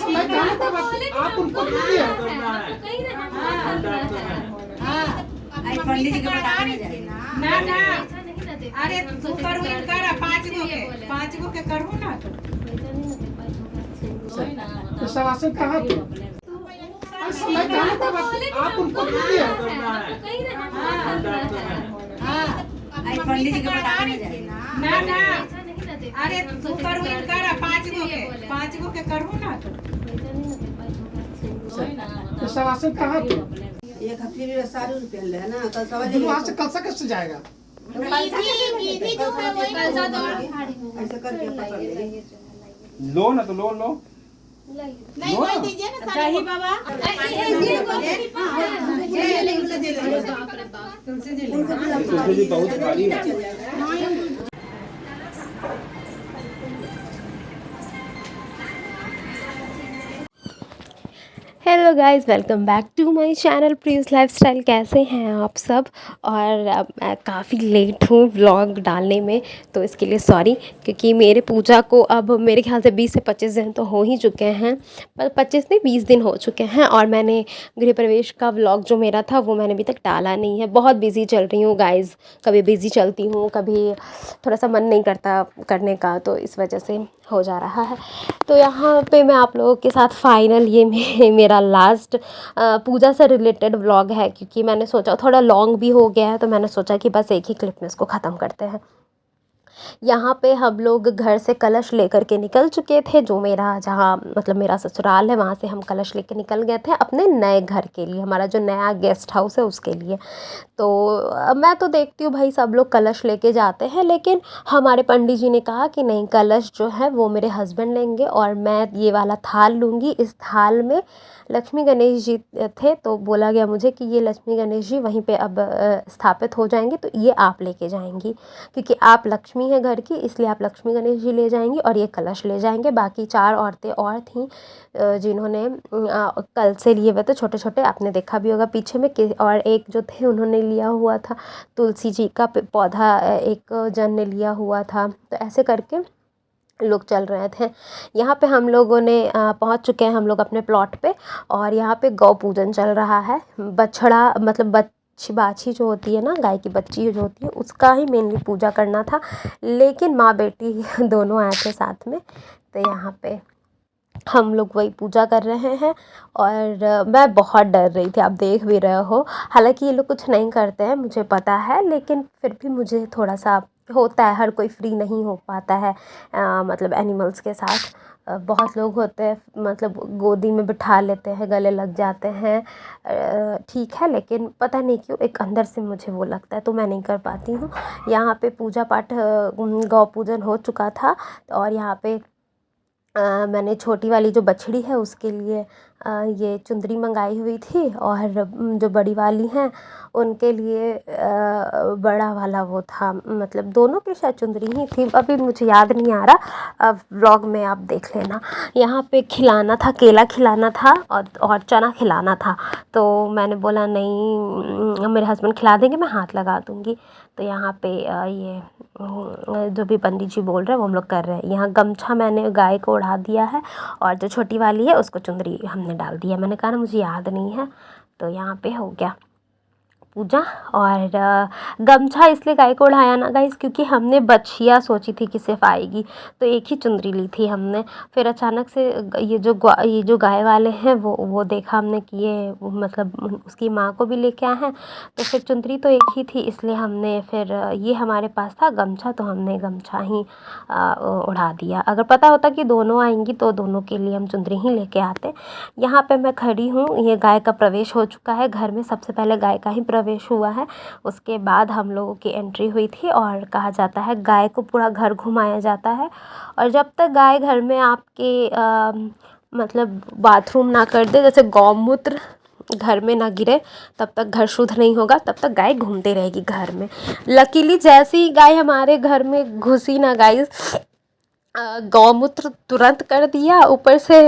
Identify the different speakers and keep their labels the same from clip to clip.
Speaker 1: समय कहाँ था आप उनको दीजिए।
Speaker 2: पंडित जी के बताने
Speaker 3: ना ना अरे तू करू कर 5 गो के करू ना
Speaker 1: तो शवासन कहाँ थे समय कहाँ था आप उनको दीजिए।
Speaker 2: पंडित जी के बताने
Speaker 3: ना ना अरे तू करू कर 5 गो के करू ना
Speaker 1: तो शवासन कहाँ थे
Speaker 2: एक हफ्ते में 60 रुपया ले ना कल सवाल
Speaker 1: वहाँ से कलसा कैसे जाएगा।
Speaker 2: ऐसे करके पकड़ ले
Speaker 4: लो ना तो लो
Speaker 5: नहीं वही दीजिए ना सही बाबा
Speaker 4: तुलसी जी बहुत भारी है।
Speaker 6: Hello guys, welcome back to my channel Priyas lifestyle. कैसे हैं आप सब। और मैं काफ़ी लेट हूँ व्लॉग डालने में, तो इसके लिए सॉरी, क्योंकि मेरे पूजा को अब मेरे ख्याल से 20 से 25 दिन तो हो ही चुके हैं, पर 25 नहीं 20 दिन हो चुके हैं। और मैंने गृह प्रवेश का व्लॉग जो मेरा था वो मैंने अभी तक डाला नहीं है। बहुत बिज़ी चल रही हूँ गाइज़, कभी बिज़ी चलती हूँ, कभी थोड़ा सा मन नहीं करता करने का, तो इस वजह से हो जा रहा है। तो यहाँ पे मैं आप लोगों के साथ फाइनल ये मेरा लास्ट पूजा से रिलेटेड व्लॉग है, क्योंकि मैंने सोचा थोड़ा लॉन्ग भी हो गया है, तो मैंने सोचा कि बस एक ही क्लिप में इसको ख़त्म करते हैं। यहाँ पे हम लोग घर से कलश लेकर के निकल चुके थे, जो मेरा जहाँ मतलब मेरा ससुराल है, वहाँ से हम कलश लेकर निकल गए थे अपने नए घर के लिए, हमारा जो नया गेस्ट हाउस है उसके लिए। तो मैं तो देखती हूँ भाई सब लोग कलश लेके जाते हैं, लेकिन हमारे पंडित जी ने कहा कि नहीं, कलश जो है वो मेरे हस्बैंड लेंगे और मैं ये वाला थाल लूँगी। इस थाल में लक्ष्मी गणेश जी थे, तो बोला गया मुझे कि ये लक्ष्मी गणेश जी वहीं पे अब स्थापित हो जाएंगे, तो ये आप लेके जाएंगी, क्योंकि आप लक्ष्मी हैं घर की, इसलिए आप लक्ष्मी गणेश जी ले जाएंगी और ये कलश ले जाएंगे। बाकी 4 औरतें और थीं जिन्होंने कल से लिए हुए थे, छोटे छोटे, आपने देखा भी होगा पीछे में। और एक जो थे उन्होंने लिया हुआ था तुलसी जी का पौधा, एक जन ने लिया हुआ था। तो ऐसे करके लोग चल रहे थे। यहाँ पे हम लोगों ने पहुँच चुके हैं हम लोग अपने प्लॉट पे, और यहाँ पे गौ पूजन चल रहा है। बछड़ा मतलब बाछी जो होती है ना, गाय की बच्ची जो होती है, उसका ही मेनली पूजा करना था, लेकिन माँ बेटी दोनों आए थे साथ में, तो यहाँ पे हम लोग वही पूजा कर रहे हैं। और मैं बहुत डर रही थी, आप देख भी रहे हो। हालांकि ये लोग कुछ नहीं करते हैं मुझे पता है, लेकिन फिर भी मुझे थोड़ा सा होता है, हर कोई फ्री नहीं हो पाता है मतलब एनिमल्स के साथ। बहुत लोग होते हैं मतलब गोदी में बिठा लेते हैं, गले लग जाते हैं, ठीक है, लेकिन पता नहीं क्यों एक अंदर से मुझे वो लगता है, तो मैं नहीं कर पाती हूँ। यहाँ पे पूजा पाठ गौ पूजन हो चुका था, और यहाँ पे मैंने छोटी वाली जो बछड़ी है उसके लिए ये चुंदरी मंगाई हुई थी, और जो बड़ी वाली हैं उनके लिए बड़ा वाला वो था, मतलब दोनों की शायद चुंदरी ही थी, अभी मुझे याद नहीं आ रहा, अब व्लॉग में आप देख लेना। यहाँ पे खिलाना था, केला खिलाना था और चना खिलाना था, तो मैंने बोला नहीं, मेरे हस्बैंड खिला देंगे, मैं हाथ लगा दूँगी। तो यहाँ पे ये जो भी पंडित जी बोल रहे हैं वो हम लोग कर रहे हैं। यहाँ गमछा मैंने गाय को ओढ़ा दिया है, और जो छोटी वाली है उसको चुंदरी हमने डाल दिया। मैंने कहा ना मुझे याद नहीं है, तो यहाँ पे हो गया पूजा। और गमछा इसलिए गाय को ओढ़ाया ना गाइस, क्योंकि हमने बछिया सोची थी कि सिर्फ आएगी, तो एक ही चुंदरी ली थी हमने। फिर अचानक से ये जो गाय वाले हैं वो देखा हमने कि ये मतलब उसकी माँ को भी लेके आए हैं, तो फिर चुंदरी तो एक ही थी, इसलिए हमने फिर ये हमारे पास था गमछा, तो हमने गमछा ही उड़ा दिया। अगर पता होता कि दोनों आएंगी तो दोनों के लिए हम चुंदरी ही लेके आते। यहाँ पे मैं खड़ी हूँ, ये गाय का प्रवेश हो चुका है घर में, सबसे पहले गाय का ही प्रवेश हुआ है, उसके बाद हम लोगों की एंट्री हुई थी। और कहा जाता है गाय को पूरा घर घुमाया जाता है, और जब तक गाय घर में आपके मतलब बाथरूम ना कर दे, जैसे गौमूत्र घर में ना गिरे, तब तक घर शुद्ध नहीं होगा, तब तक गाय घूमते रहेगी घर में। लकीली जैसे ही गाय हमारे घर में घुसी ना गाइस, गौमूत्र तुरंत कर दिया, ऊपर से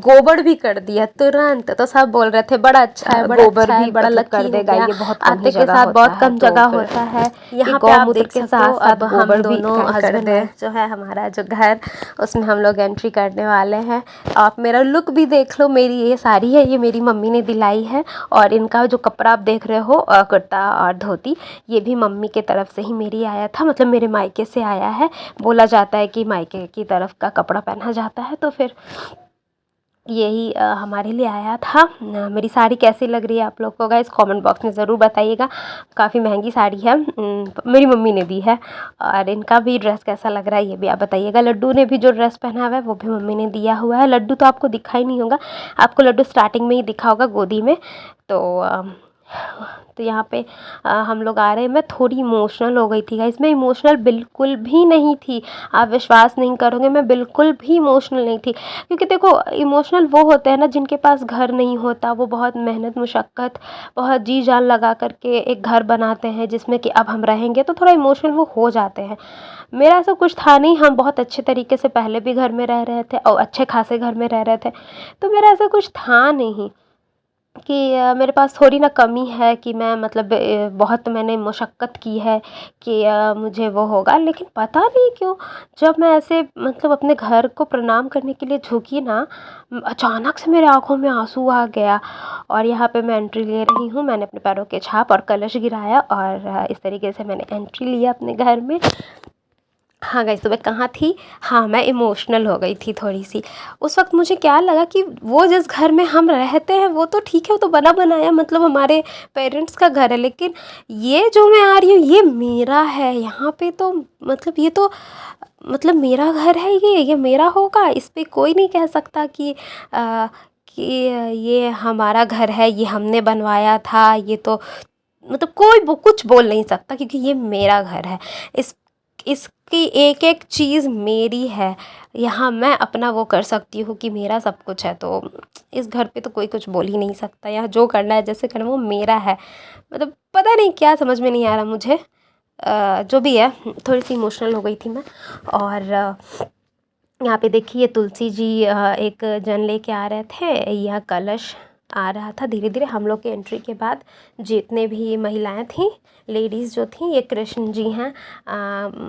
Speaker 6: गोबर भी कर दिया तुरंत। तो सब बोल रहे थे बड़ा अच्छा है, गोबर भी बड़ा लग कर देगा, ये बहुत कम आटे के साथ बहुत कम जगह होता है। यहाँ पे आप देख सकते हो अब हम दोनों हस्बैंड वाइफ जो है हमारा जो घर, उसमें हम लोग एंट्री करने वाले हैं। आप मेरा लुक भी देख लो, मेरी ये साड़ी है ये मेरी मम्मी ने दिलाई है, और इनका जो कपड़ा आप देख रहे हो कुर्ता और धोती, ये भी मम्मी के तरफ से ही मेरी आया था, मतलब मेरे मायके से आया है। बोला जाता है कि मायके की तरफ का कपड़ा पहना जाता है, तो फिर यही हमारे लिए आया था। मेरी साड़ी कैसी लग रही है आप लोग को गाइस कमेंट बॉक्स में ज़रूर बताइएगा। काफ़ी महंगी साड़ी है, मेरी मम्मी ने दी है। और इनका भी ड्रेस कैसा लग रहा है ये भी आप बताइएगा। लड्डू ने भी जो ड्रेस पहना हुआ है वो भी मम्मी ने दिया हुआ है। लड्डू तो आपको दिखा ही नहीं होगा, आपको लड्डू स्टार्टिंग में ही दिखा होगा गोदी में। तो यहाँ पे हम लोग आ रहे हैं। मैं थोड़ी इमोशनल हो गई थी गाइस, मैं इमोशनल बिल्कुल भी नहीं थी, आप विश्वास नहीं करोगे, मैं बिल्कुल भी इमोशनल नहीं थी। क्योंकि देखो इमोशनल वो होते हैं ना जिनके पास घर नहीं होता, वो बहुत मेहनत मुशक्क़त बहुत जी जान लगा करके एक घर बनाते हैं जिसमें कि अब हम रहेंगे, तो थोड़ा इमोशनल वो हो जाते हैं। मेरा ऐसा कुछ था नहीं, हम बहुत अच्छे तरीके से पहले भी घर में रह रहे थे और अच्छे खासे घर में रह रहे थे, तो मेरा ऐसा कुछ था नहीं कि मेरे पास थोड़ी ना कमी है कि मैं मतलब बहुत मैंने मशक्क़त की है कि मुझे वो होगा। लेकिन पता नहीं क्यों जब मैं ऐसे मतलब अपने घर को प्रणाम करने के लिए झुकी ना, अचानक से मेरे आँखों में आंसू आ गया। और यहाँ पे मैं एंट्री ले रही हूँ, मैंने अपने पैरों के छाप और कलश गिराया और इस तरीके से मैंने एंट्री लिया अपने घर में। हाँ गाइस, तो मैं कहाँ थी, हाँ मैं इमोशनल हो गई थी थोड़ी सी। उस वक्त मुझे क्या लगा कि वो जिस घर में हम रहते हैं वो तो ठीक है, वो तो बना बनाया मतलब हमारे पेरेंट्स का घर है, लेकिन ये जो मैं आ रही हूँ ये मेरा है। यहाँ पे तो मतलब ये तो मतलब मेरा घर है, ये मेरा होगा, इस पे कोई नहीं कह सकता कि ये हमारा घर है, ये हमने बनवाया था, ये तो मतलब कोई कुछ बोल नहीं सकता क्योंकि ये मेरा घर है। इसकी एक एक चीज़ मेरी है, यहाँ मैं अपना वो कर सकती हूँ कि मेरा सब कुछ है। तो इस घर पे तो कोई कुछ बोल ही नहीं सकता, यहाँ जो करना है जैसे करना वो मेरा है। मतलब पता नहीं क्या समझ में नहीं आ रहा मुझे, जो भी है थोड़ी सी इमोशनल हो गई थी मैं। और यहाँ पे देखिए तुलसी जी एक जन लेके आ रहे थे, यह कलश आ रहा था धीरे धीरे। हम लोग के एंट्री के बाद जितने भी महिलाएं थीं, लेडीज़ जो थीं, ये कृष्ण जी हैं,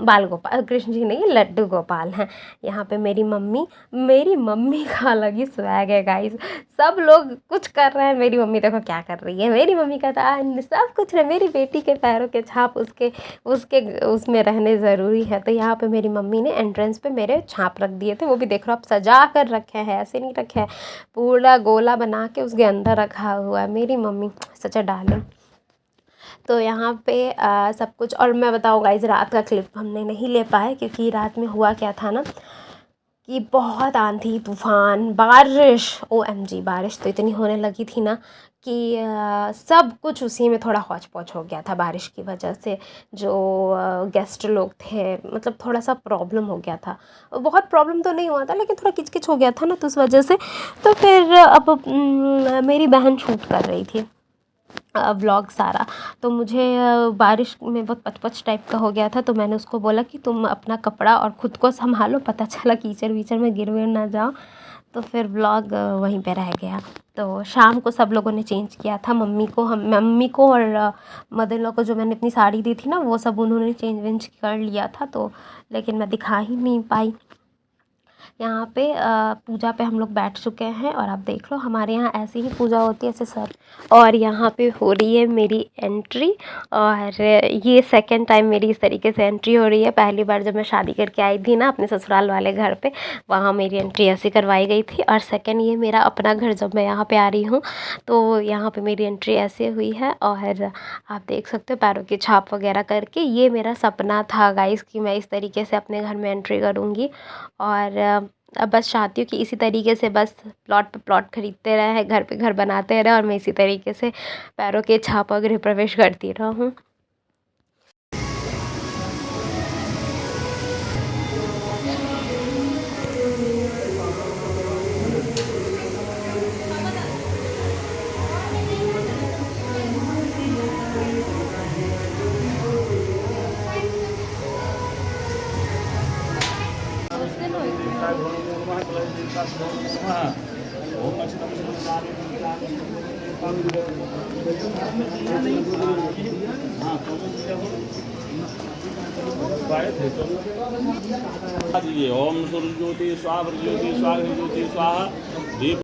Speaker 6: बाल गोपाल, कृष्ण जी नहीं लड्डू गोपाल हैं। यहाँ पे मेरी मम्मी का अलग ही स्वैग है गाइस। सब लोग कुछ कर रहे हैं, मेरी मम्मी देखो क्या कर रही है। मेरी मम्मी का तो सब कुछ है, मेरी बेटी के पैरों के छाप उसके उसमें रहने ज़रूरी है। तो यहाँ पे मेरी मम्मी ने एंट्रेंस पे मेरे छाप रख दिए थे, वो भी देख लो आप सजा कर रखे हैं, ऐसे नहीं रखे हैं, पूरा गोला बना के उसके अंदर रखा हुआ है। मेरी मम्मी सच डार्लिंग। तो यहाँ पे सब कुछ। और मैं बताऊँ गाइस, रात का क्लिप हमने नहीं ले पाए क्योंकि रात में हुआ क्या था ना कि बहुत आंधी तूफ़ान बारिश, OMG बारिश तो इतनी होने लगी थी ना कि सब कुछ उसी में थोड़ा हौच पौच हो गया था बारिश की वजह से। जो गेस्ट लोग थे मतलब थोड़ा सा प्रॉब्लम हो गया था, बहुत प्रॉब्लम तो नहीं हुआ था लेकिन थोड़ा किचकिच हो गया था ना, तो उस वजह से। तो फिर अब मेरी बहन शूट कर रही थी व्लॉग सारा, तो मुझे बारिश में बहुत पचपच टाइप का हो गया था। तो मैंने उसको बोला कि तुम अपना कपड़ा और ख़ुद को संभालो, पता चला कीचड़ वीचड़ में गिर विर ना जाओ। तो फिर व्लॉग वहीं पे रह गया। तो शाम को सब लोगों ने चेंज किया था, मम्मी को और मदर इन लॉ को जो मैंने अपनी साड़ी दी थी ना वो सब उन्होंने चेंज वेंज कर लिया था। तो लेकिन मैं दिखा ही नहीं पाई। यहाँ पे पूजा पे हम लोग बैठ चुके हैं और आप देख लो हमारे यहाँ ऐसी ही पूजा होती है, ऐसे सर। और यहाँ पे हो रही है मेरी एंट्री, और ये सेकंड टाइम मेरी इस तरीके से एंट्री हो रही है। पहली बार जब मैं शादी करके आई थी ना अपने ससुराल वाले घर पे, वहाँ मेरी एंट्री ऐसे करवाई गई थी। और सेकंड ये मेरा अपना घर जब मैं यहाँ पर आ रही हूँ तो यहाँ पर मेरी एंट्री ऐसे हुई है। और आप देख सकते हो पैरों की छाप वगैरह करके। ये मेरा सपना था गाइस कि मैं इस तरीके से अपने घर में एंट्री करूँगी। और अब बस चाहती हूँ कि इसी तरीके से बस प्लॉट पे प्लॉट खरीदते रहे, घर पे घर बनाते रहे और मैं इसी तरीके से पैरों के छाप गृह प्रवेश करती रहूँ।
Speaker 7: ओम सूर्य ज्योति स्वाहा ज्योति स्वाहा ज्योति स्वाहा दीप।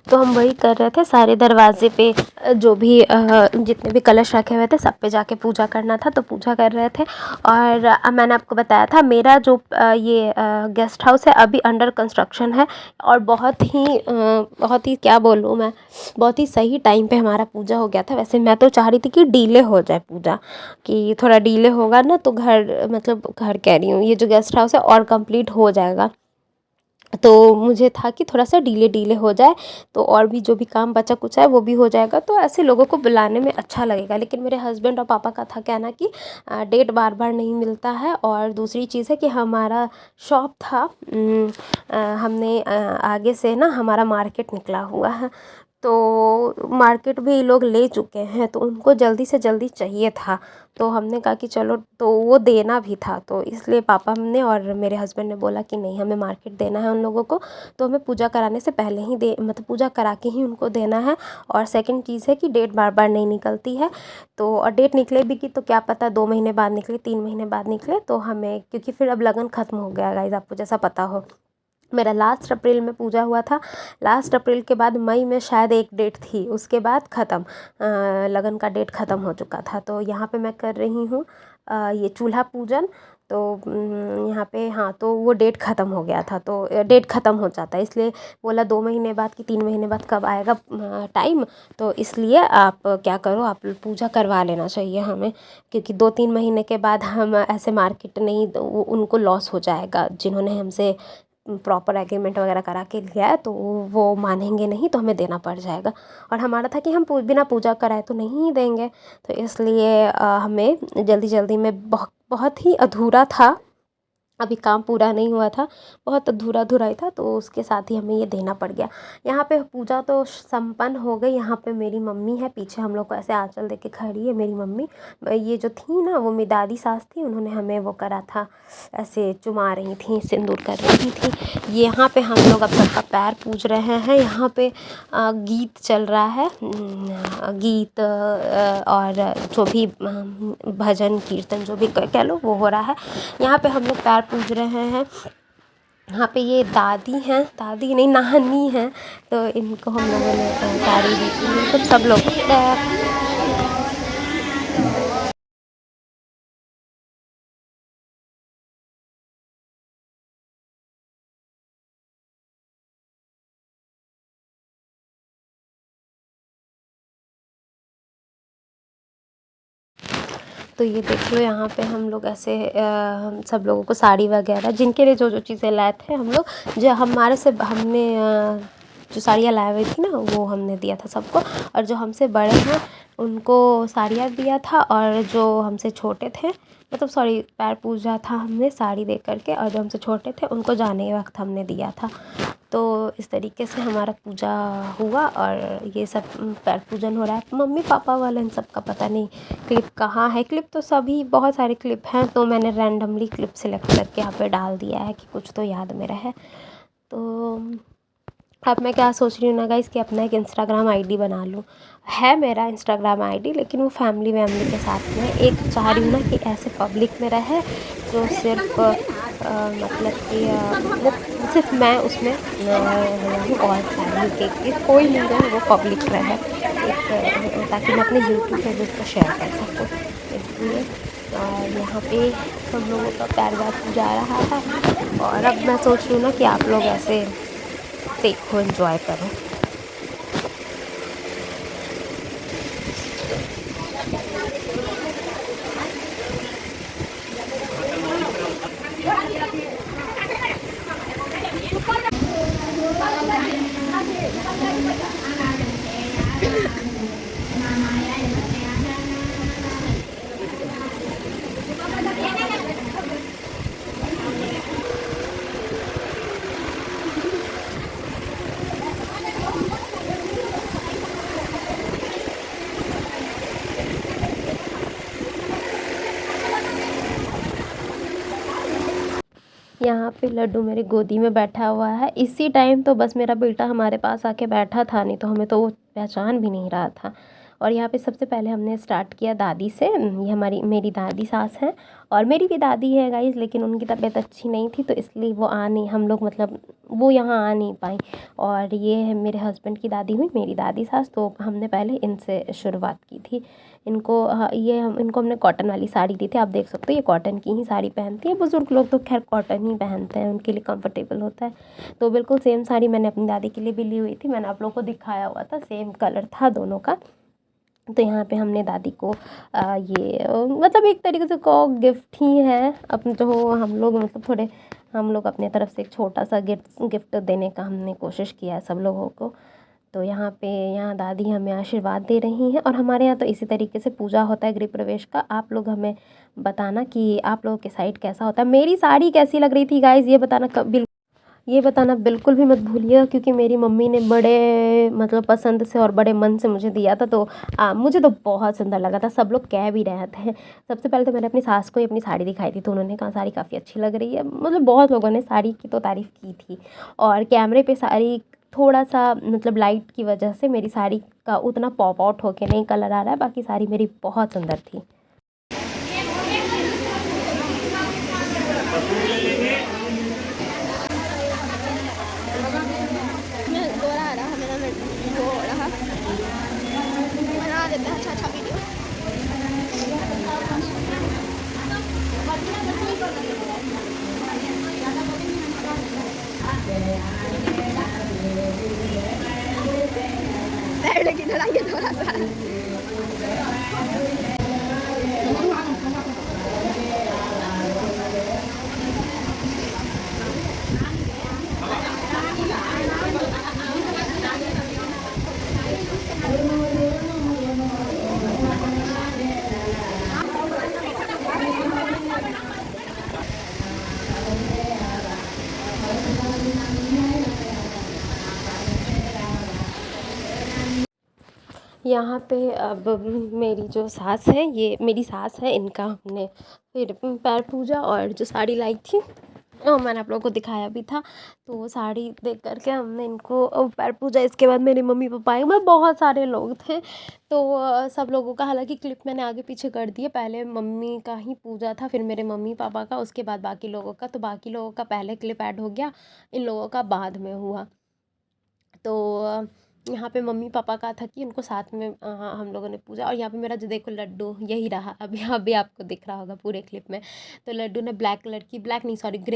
Speaker 6: तो हम वही कर रहे थे, सारे दरवाजे पे जो भी जितने भी कलश रखे हुए थे सब पे जाके पूजा करना था, तो पूजा कर रहे थे। और मैंने आपको बताया था मेरा जो ये गेस्ट हाउस है अभी अंडर कंस्ट्रक्शन है, और बहुत ही क्या बोलूँ मैं, बहुत ही सही टाइम पे हमारा पूजा हो गया था। वैसे मैं तो चाह रही थी कि डिले हो जाए पूजा, कि थोड़ा डिले होगा ना तो घर कह रही हूँ, ये जो गेस्ट हाउस है और कंप्लीट हो जाएगा। तो मुझे था कि थोड़ा सा डिले हो जाए तो और भी जो भी काम बचा कुछ है वो भी हो जाएगा, तो ऐसे लोगों को बुलाने में अच्छा लगेगा। लेकिन मेरे हस्बैंड और पापा का था कहना कि डेट बार बार नहीं मिलता है, और दूसरी चीज़ है कि हमारा शॉप था, हमने आगे से ना हमारा मार्केट निकला हुआ है, तो मार्केट भी ये लोग ले चुके हैं, तो उनको जल्दी से जल्दी चाहिए था। तो हमने कहा कि चलो, तो वो देना भी था, तो इसलिए पापा हमने और मेरे हस्बैंड ने बोला कि नहीं, हमें मार्केट देना है उन लोगों को, तो हमें पूजा कराने से पहले ही मतलब पूजा करा के ही उनको देना है। और सेकंड चीज़ है कि डेट बार बार नहीं निकलती है, तो और डेट निकले भी कि तो क्या पता 2 महीने बाद निकले, 3 महीने बाद निकले, तो हमें, क्योंकि फिर अब लगन ख़त्म हो गया गाइस, आपको जैसा पता हो। मेरा लास्ट अप्रैल में पूजा हुआ था, लास्ट अप्रैल के बाद मई में शायद एक डेट थी, उसके बाद ख़त्म, लगन का डेट ख़त्म हो चुका था। तो यहाँ पे मैं कर रही हूँ ये चूल्हा पूजन, तो यहाँ पे हाँ, तो वो डेट ख़त्म हो गया था, तो डेट ख़त्म हो जाता है, इसलिए बोला 2 महीने बाद कि 3 महीने बाद कब आएगा टाइम, तो इसलिए आप क्या करो, आप पूजा करवा लेना चाहिए हमें, क्योंकि 2-3 महीने के बाद हम ऐसे मार्केट नहीं, उनको लॉस हो जाएगा, जिन्होंने हमसे प्रॉपर एग्रीमेंट वगैरह करा के लिया है, तो वो मानेंगे नहीं, तो हमें देना पड़ जाएगा। और हमारा था कि हम बिना पूजा कराए तो नहीं देंगे, तो इसलिए हमें जल्दी जल्दी में बहुत ही अधूरा था, अभी काम पूरा नहीं हुआ था, बहुत अधूरा ही था, तो उसके साथ ही हमें ये देना पड़ गया। यहाँ पे पूजा तो संपन्न हो गई। यहाँ पे मेरी मम्मी है, पीछे हम लोग को ऐसे आंचल दे के खड़ी है मेरी मम्मी। ये जो थी ना, वो मेरी दादी सास थी, उन्होंने हमें वो करा था, ऐसे चुमा रही थी, सिंदूर कर रही थी। यहाँ पे हम लोग अब सबका पैर पूज रहे हैं। यहाँ पे गीत चल रहा है, गीत और जो भी भजन कीर्तन जो भी कह लो वो हो रहा है। यहाँ पे हम लोग पैर पूज रहे हैं। यहाँ पे ये दादी हैं, दादी नहीं नानी हैं, तो इनको हम लोगों ने साड़ी दी थी, मतलब सब लोग। तो ये देख लो, यहाँ पे हम लोग ऐसे हम सब लोगों को साड़ी वगैरह, जिनके लिए जो जो चीज़ें लाए थे हम लोग, जो हमारे से हमने जो साड़ियाँ लाए हुई थी ना, वो हमने दिया था सबको। और जो हमसे बड़े हैं उनको साड़ियाँ दिया था, और जो हमसे छोटे थे, मतलब सॉरी, पैर पूजा था हमने साड़ी दे करके, और जो हमसे छोटे थे उनको जाने के वक्त हमने दिया था। तो इस तरीके से हमारा पूजा हुआ, और ये सब पैर पूजन हो रहा है। मम्मी पापा वाले इन सब का पता नहीं क्लिप कहाँ है। क्लिप तो सभी बहुत सारे क्लिप हैं, तो मैंने रैंडमली क्लिप सेलेक्ट करके यहाँ पे डाल दिया है कि कुछ तो याद में रहे। तो अब मैं क्या सोच रही हूँ ना गाइस, कि अपना एक इंस्टाग्राम आईडी बना लूँ। है मेरा इंस्टाग्राम आईडी, लेकिन वो फैमिली के साथ में। एक चाह रही हूँ ना कि ऐसे पब्लिक में रहे, जो सिर्फ मतलब कि वो सिर्फ मैं उसमें रहूँ, और फैमिली के कोई नहीं रहे, वो पब्लिक रहे, एक ताकि मैं अपने यूट्यूब पे भी उसको शेयर कर सकूँ। इसलिए और यहाँ पे हम लोगों का पैर वैर जा रहा है। और अब मैं सोच रही हूँ ना कि आप लोग ऐसे देखो, एंजॉय करो। यहाँ पे लड्डू मेरी गोदी में बैठा हुआ है। इसी टाइम तो बस मेरा बेटा हमारे पास आके बैठा था, नहीं तो हमें तो वो पहचान भी नहीं रहा था। और यहाँ पे सबसे पहले हमने स्टार्ट किया दादी से। ये मेरी दादी सास हैं और मेरी भी दादी है गाइस, लेकिन उनकी तबीयत अच्छी नहीं थी तो इसलिए वो आ नहीं, हम लोग मतलब वो यहाँ आ नहीं पाई। और ये है मेरे हस्बैंड की दादी हुई मेरी दादी सास, तो हमने पहले इनसे शुरुआत की थी। इनको हमने कॉटन वाली साड़ी दी थी। आप देख सकते हो ये कॉटन की ही साड़ी पहनती है। बुज़ुर्ग लोग तो खैर कॉटन ही पहनते हैं, उनके लिए कंफर्टेबल होता है। तो बिल्कुल सेम साड़ी मैंने अपनी दादी के लिए भी ली हुई थी। मैंने आप लोगों को दिखाया हुआ था, सेम कलर था दोनों का। तो यहाँ पे हमने दादी को ये मतलब एक तरीके से को गिफ्ट ही है अब जो हम लोग अपने तरफ से एक छोटा सा गिफ्ट देने का हमने कोशिश किया है सब लोगों को। तो यहाँ दादी हमें आशीर्वाद दे रही हैं। और हमारे यहाँ तो इसी तरीके से पूजा होता है गृह प्रवेश का। आप लोग हमें बताना कि आप लोगों के साइड कैसा होता है। मेरी साड़ी कैसी लग रही थी गाइज़, ये बताना बिल्कुल भी मत भूलिएगा, क्योंकि मेरी मम्मी ने बड़े मतलब पसंद से और बड़े मन से मुझे दिया था। तो मुझे तो बहुत सुंदर लगा था। सब लोग कह भी रहे थे। सबसे पहले तो मैंने अपनी सास को ही अपनी साड़ी दिखाई थी, तो उन्होंने कहा साड़ी काफ़ी अच्छी लग रही है। मतलब बहुत लोगों ने साड़ी की तो तारीफ़ की थी। और कैमरे पे साड़ी थोड़ा सा मतलब लाइट की वजह से मेरी साड़ी का उतना पॉप आउट होके नहीं कलर आ रहा है, बाकी साड़ी मेरी बहुत सुंदर थी। यहाँ पे अब मेरी जो सास है, ये मेरी सास है, इनका हमने फिर पैर पूजा और जो साड़ी लाई थी और मैंने आप लोगों को दिखाया भी था। तो वो साड़ी देख करके हमने इनको पैर पूजा। इसके बाद मेरे मम्मी पापा आए, मतलब बहुत सारे लोग थे। तो सब लोगों का हालांकि क्लिप मैंने आगे पीछे कर दिया। पहले मम्मी का ही पूजा था, फिर मेरे मम्मी पापा का, उसके बाद बाकी लोगों का। तो बाकी लोगों का पहले क्लिप ऐड हो गया, इन लोगों का बाद में हुआ। तो यहाँ पे मम्मी पापा का था कि उनको साथ में हम लोगों ने पूजा। और यहाँ पे मेरा जो देखो लड्डू यही रहा, अभी अभी आपको दिख रहा होगा पूरे क्लिप में। तो लड्डू ने ग्रे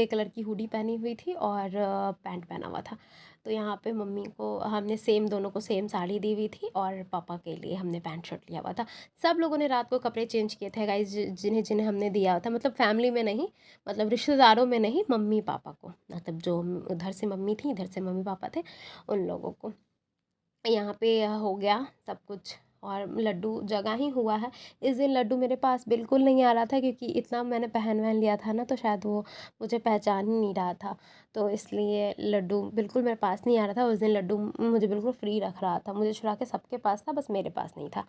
Speaker 6: कलर की हुडी पहनी हुई थी और पैंट पहना हुआ था। तो यहाँ पे मम्मी को हमने दोनों को सेम साड़ी दी हुई थी और पापा के लिए हमने पैंट शर्ट लिया हुआ था। सब लोगों ने रात को कपड़े चेंज किए थे गाइस, जिन्हें जिन्हें हमने दिया हुआ था। मतलब फैमिली में नहीं, मतलब रिश्तेदारों में नहीं, मम्मी पापा को, मतलब जो उधर से मम्मी थी इधर से मम्मी पापा थे, उन लोगों को। यहाँ पे हो गया सब कुछ और लड्डू जगह ही हुआ है। इस दिन लड्डू मेरे पास बिल्कुल नहीं आ रहा था, क्योंकि इतना मैंने पहन लिया था ना, तो शायद वो मुझे पहचान ही नहीं रहा था। तो इसलिए लड्डू बिल्कुल मेरे पास नहीं आ रहा था। उस दिन लड्डू मुझे बिल्कुल फ्री रख रहा था, मुझे छुड़ा के सबके पास था, बस मेरे पास नहीं था।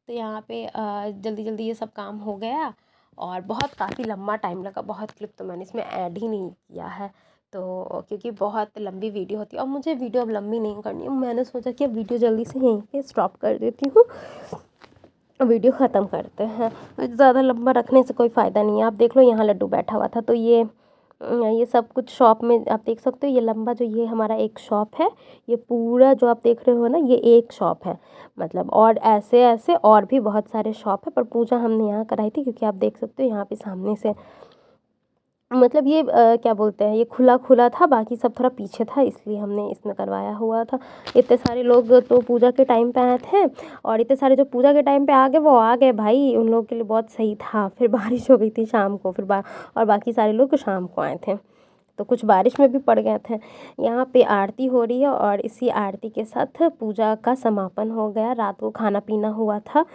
Speaker 6: तो यहाँ पे जल्दी जल्दी ये सब काम हो गया और काफ़ी लंबा टाइम लगा। बहुत क्लिप तो मैंने इसमें ऐड ही नहीं किया है, तो क्योंकि बहुत लंबी वीडियो होती है और मुझे वीडियो अब लंबी नहीं करनी है। मैंने सोचा कि अब वीडियो जल्दी से यहीं पे स्टॉप कर देती हूँ, वीडियो ख़त्म करते हैं। ज़्यादा लंबा रखने से कोई फ़ायदा नहीं है। आप देख लो यहाँ लड्डू बैठा हुआ था, तो ये ये सब कुछ शॉप में आप देख सकते हो। ये लंबा जो ये हमारा एक शॉप है, ये पूरा जो आप देख रहे हो ना, ये एक शॉप है मतलब। और ऐसे ऐसे और भी बहुत सारे शॉप है, पर पूजा हमने यहाँ कराई थी क्योंकि आप देख सकते हो यहाँ पे सामने से मतलब ये क्या बोलते हैं, ये खुला खुला था, बाकी सब थोड़ा पीछे था, इसलिए हमने इसमें करवाया हुआ था। इतने सारे लोग तो पूजा के टाइम पे आए थे, और इतने सारे जो पूजा के टाइम पे आ गए वो आ गए भाई, उन लोगों के लिए बहुत सही था। फिर बारिश हो गई थी शाम को, फिर और बाकी सारे लोग शाम को आए थे, तो कुछ बारिश में भी पड़ गए थे। यहाँ पे आरती हो रही है, और इसी आरती के साथ पूजा का समापन हो गया। रात को खाना पीना हुआ था,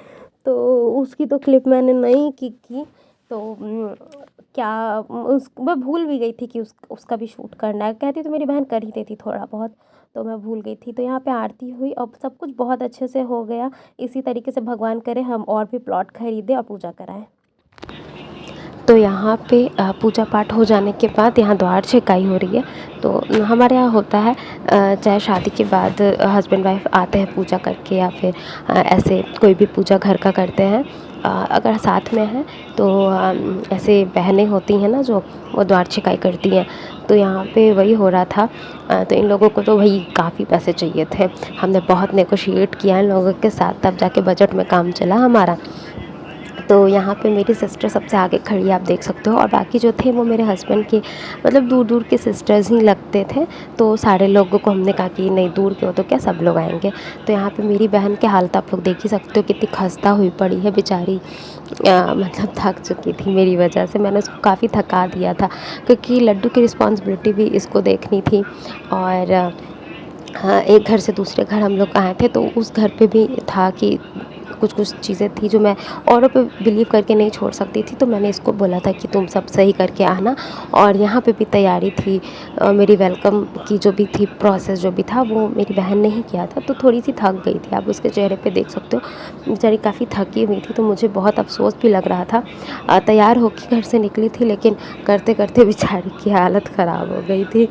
Speaker 6: तो उसकी तो क्लिप मैंने नहीं की तो क्या मैं भूल भी गई थी कि उसका भी शूट करना है। कहती तो मेरी बहन कर ही देती थोड़ा बहुत, तो मैं भूल गई थी। तो यहाँ पे आरती हुई और सब कुछ बहुत अच्छे से हो गया। इसी तरीके से भगवान करे हम और भी प्लॉट खरीदें और पूजा कराएं। तो यहाँ पे पूजा पाठ हो जाने के बाद यहाँ द्वार छेकाई हो रही है। तो हमारे यहाँ होता है चाहे शादी के बाद हस्बैंड वाइफ आते हैं पूजा करके, या फिर ऐसे कोई भी पूजा घर का करते हैं, अगर साथ में है तो ऐसे बहनें होती हैं ना जो, वो द्वार छेकाई करती हैं। तो यहाँ पे वही हो रहा था। तो इन लोगों को तो भाई काफ़ी पैसे चाहिए थे। हमने बहुत नेगोशिएट किया इन लोगों के साथ, तब जाके बजट में काम चला हमारा। तो यहाँ पे मेरी सिस्टर सबसे आगे खड़ी है, आप देख सकते हो, और बाकी जो थे वो मेरे हस्बैंड के मतलब दूर दूर के सिस्टर्स ही लगते थे। तो सारे लोगों को हमने कहा कि नहीं दूर के हो तो क्या, सब लोग आएंगे। तो यहाँ पे मेरी बहन के हालत आप लोग देख ही सकते हो, कितनी खस्ता हुई पड़ी है बेचारी। मतलब थक चुकी थी मेरी वजह से, मैंने उसको काफ़ी थका दिया था क्योंकि लड्डू की रिस्पॉन्सिबिलिटी भी इसको देखनी थी। और हाँ, एक घर से दूसरे घर हम लोग आए थे, तो उस घर पे भी था कि कुछ चीज़ें थी जो मैं औरों पे बिलीव करके नहीं छोड़ सकती थी। तो मैंने इसको बोला था कि तुम सब सही करके आना। और यहाँ पे भी तैयारी थी, मेरी वेलकम की जो भी थी प्रोसेस जो भी था वो मेरी बहन ने ही किया था। तो थोड़ी सी थक गई थी, आप उसके चेहरे पे देख सकते हो, बेचारी काफ़ी थकी हुई थी। तो मुझे बहुत अफसोस भी लग रहा था। तैयार होकर घर से निकली थी, लेकिन करते करते बेचारी की हालत ख़राब हो गई थी।